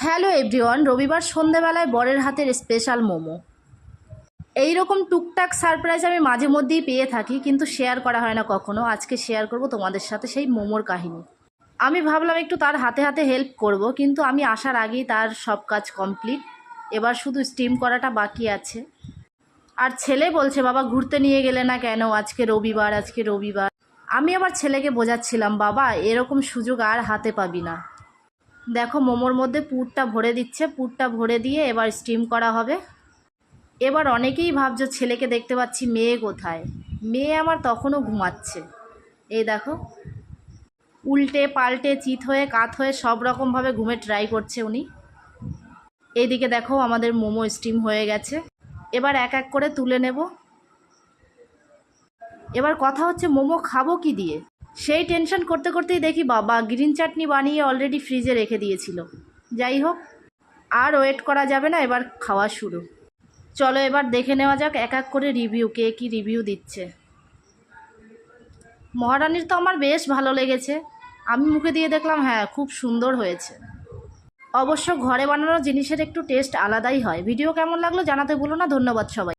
Hello everyone, রবিবার সন্ধেবেলায় বরের হাতের স্পেশাল মোমো। এই রকম টুকটাক সারপ্রাইজ আমি মাঝে মধ্যেই পেয়ে থাকি, কিন্তু শেয়ার করা হয় না কখনো। আজকে শেয়ার করব তোমাদের সাথে সেই মোমোর কাহিনী। আমি ভাবলাম একটু তার হাতে হাতে হেল্প করব, কিন্তু আমি আসার আগেই তার সব কাজ কমপ্লিট। এবার শুধু স্টিম করাটা বাকি আছে। আর ছেলে বলছে, বাবা ঘুরতে নিয়ে গেলে না কেন, আজকে রবিবার, আজকে রবিবার। আমি আবার ছেলেকে বোঝাচ্ছিলাম, বাবা এরকম সুযোগ আর হাতে পাবি না। দেখো মোমোর মধ্যে পুরটা ভরে দিচ্ছে, পুরটা ভরে দিয়ে এবার স্টিম করা হবে। এবার অনেকেই ভাবছো ছেলেকে দেখতে পাচ্ছি, মেয়ে কোথায়? মেয়ে আমার তখনও ঘুমাচ্ছে। এই দেখো, উল্টে পাল্টে চিত হয়ে কাত হয়ে সব রকমভাবে ঘুমে ট্রাই করছে উনি। এইদিকে দেখো আমাদের মোমো স্টিম হয়ে গেছে। এবার এক এক করে তুলে নেব। এবার কথা হচ্ছে মোমো খাবো কি দিয়ে। সেই টেনশন করতে করতেই দেখি বাবা গ্রিন চাটনি বানিয়ে অলরেডি ফ্রিজে রেখে দিয়েছিল। যাই হোক, আর ওয়েট করা যাবে না, এবার খাওয়া শুরু। চলো এবার দেখে নেওয়া যাক এক এক করে রিভিউ, কে কী রিভিউ দিচ্ছে। মহারানীর তো আমার বেশ ভালো লেগেছে। আমি মুখে দিয়ে দেখলাম হ্যাঁ খুব সুন্দর হয়েছে। অবশ্য ঘরে বানানো জিনিসের একটু টেস্ট আলাদাই হয়। ভিডিও কেমন লাগলো জানাতে ভুলো না। ধন্যবাদ সবাই।